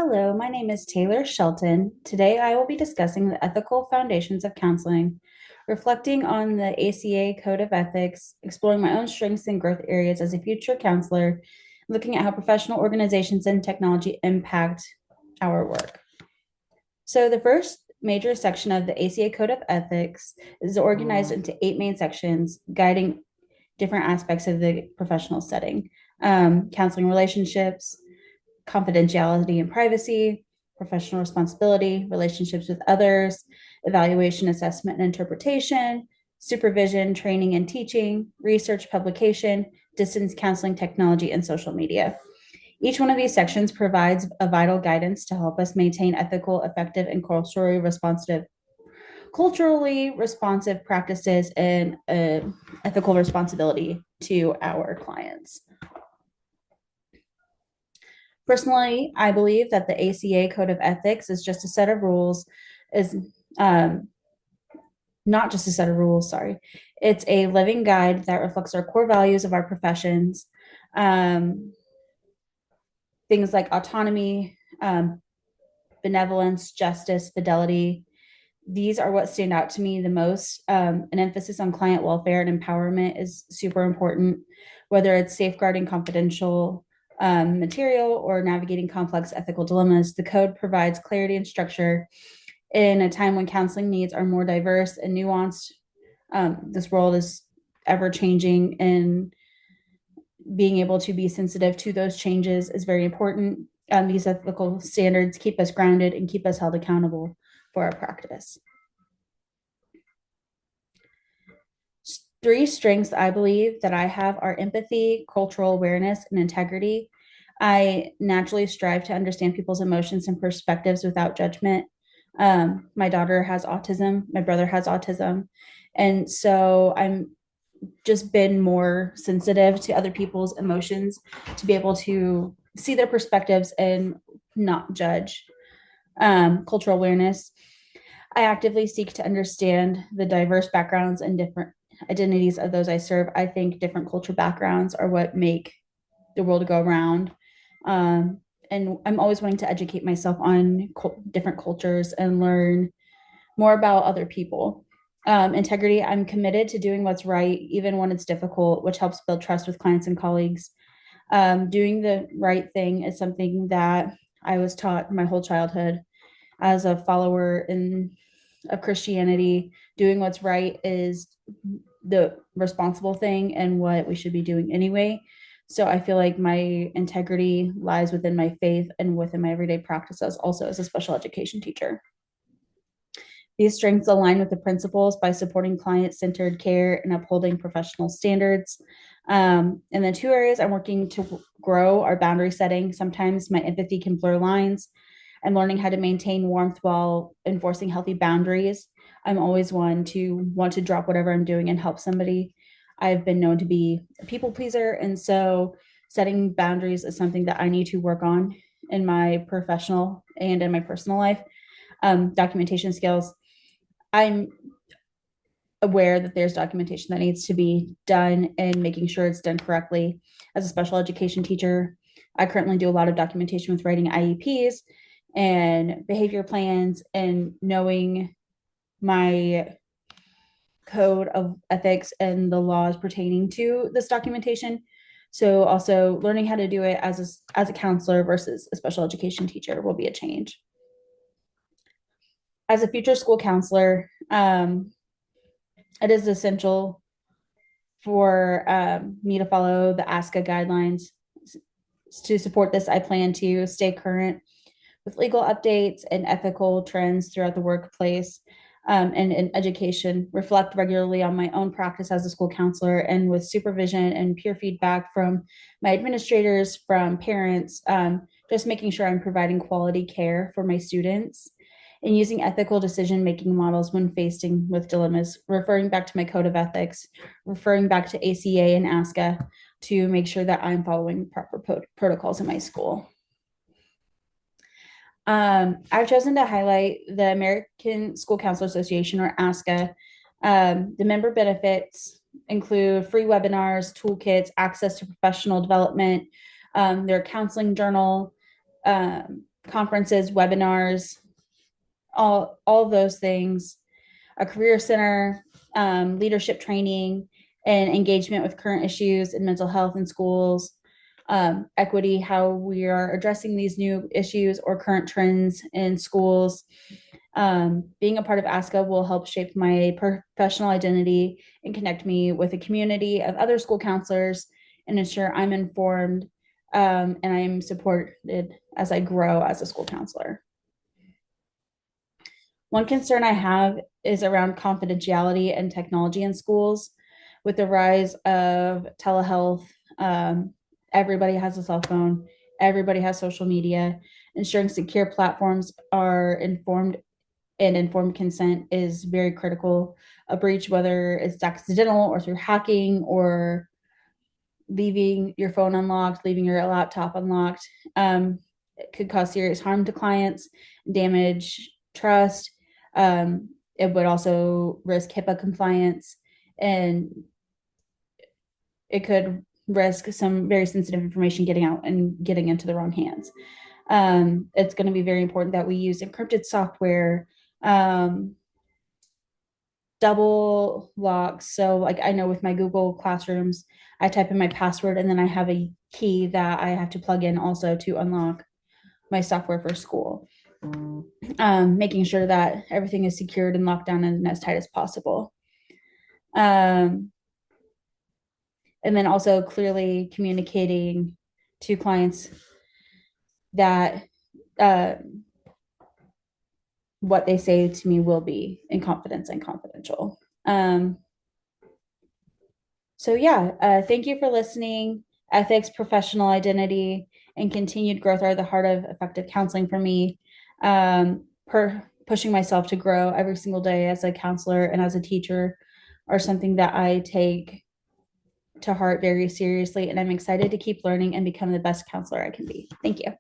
Hello, my name is Taylor Shelton. Today I will be discussing the ethical foundations of counseling, reflecting on the ACA Code of Ethics, exploring my own strengths and growth areas as a future counselor, looking at how professional organizations and technology impact our work. So, the first major section of the ACA Code of Ethics is organized into 8 main sections, guiding different aspects of the professional setting: counseling relationships, confidentiality and privacy, professional responsibility, relationships with others, evaluation, assessment, and interpretation, supervision, training and teaching, research, publication, distance counseling technology, and social media. Each one of these sections provides a vital guidance to help us maintain ethical, effective, and culturally responsive practices and ethical responsibility to our clients. Personally, I believe that the ACA Code of Ethics is just a set of rules, is not just a set of rules, sorry. It's a living guide that reflects our core values of our professions. Things like autonomy, benevolence, justice, fidelity. These are what stand out to me the most. An emphasis on client welfare and empowerment is super important, whether it's safeguarding confidential material or navigating complex ethical dilemmas. The code provides clarity and structure in a time when counseling needs are more diverse and nuanced. This world is ever changing, and being able to be sensitive to those changes is very important. These ethical standards keep us grounded and keep us held accountable for our practice. 3 strengths I believe that I have are empathy, cultural awareness, and integrity. I naturally strive to understand people's emotions and perspectives without judgment. My daughter has autism, my brother has autism, and so I'm just been more sensitive to other people's emotions to be able to see their perspectives and not judge. Cultural awareness. I actively seek to understand the diverse backgrounds and different identities of those I serve. I think different cultural backgrounds are what make the world go around. And I'm always wanting to educate myself on different cultures and learn more about other people. Integrity, I'm committed to doing what's right, even when it's difficult, which helps build trust with clients and colleagues. Doing the right thing is something that I was taught my whole childhood as a follower of Christianity. Doing what's right is the responsible thing and what we should be doing anyway. So I feel like my integrity lies within my faith and within my everyday practices, also as a special education teacher. These strengths align with the principles by supporting client-centered care and upholding professional standards. And the 2 areas I'm working to grow are boundary setting. Sometimes my empathy can blur lines. I'm learning how to maintain warmth while enforcing healthy boundaries. I'm always one to want to drop whatever I'm doing and help somebody. I've been known to be a people pleaser, and so setting boundaries is something that I need to work on in my professional and in my personal life. Documentation skills. I'm aware that there's documentation that needs to be done and making sure it's done correctly. As a special education teacher, I currently do a lot of documentation with writing IEPs and behavior plans and knowing my code of ethics and the laws pertaining to this documentation. So also learning how to do it as a counselor versus a special education teacher will be a change. As a future school counselor, it is essential for me to follow the ASCA guidelines. To support this, I plan to stay current with legal updates and ethical trends throughout the workplace, and in education, reflect regularly on my own practice as a school counselor, and with supervision and peer feedback from my administrators, from parents, just making sure I'm providing quality care for my students and using ethical decision-making models when facing with dilemmas, referring back to my code of ethics, referring back to ACA and ASCA to make sure that I'm following proper protocols in my school. I've chosen to highlight the American School Counselor Association, or ASCA. The member benefits include free webinars, toolkits, access to professional development, their counseling journal, conferences, webinars, all those things, a career center, leadership training, and engagement with current issues in mental health in schools, equity, how we are addressing these new issues or current trends in schools. Being a part of ASCA will help shape my professional identity and connect me with a community of other school counselors and ensure I'm informed and I am supported as I grow as a school counselor. One concern I have is around confidentiality and technology in schools. With the rise of telehealth, everybody has a cell phone, everybody has social media. Ensuring secure platforms are informed and informed consent is very critical. A breach, whether it's accidental or through hacking or leaving your phone unlocked, leaving your laptop unlocked, it could cause serious harm to clients, damage trust. It would also risk HIPAA compliance, and it could risk some very sensitive information getting out and getting into the wrong hands. It's going to be very important that we use encrypted software, double locks. So, like, I know with my Google Classrooms, I type in my password and then I have a key that I have to plug in also to unlock my software for school. Making sure that everything is secured and locked down and as tight as possible. And then also clearly communicating to clients that what they say to me will be in confidence and confidential. So yeah, thank you for listening. Ethics, professional identity, and continued growth are the heart of effective counseling for me. Pushing myself to grow every single day as a counselor and as a teacher are something that I take to heart very seriously, and I'm excited to keep learning and become the best counselor I can be. Thank you.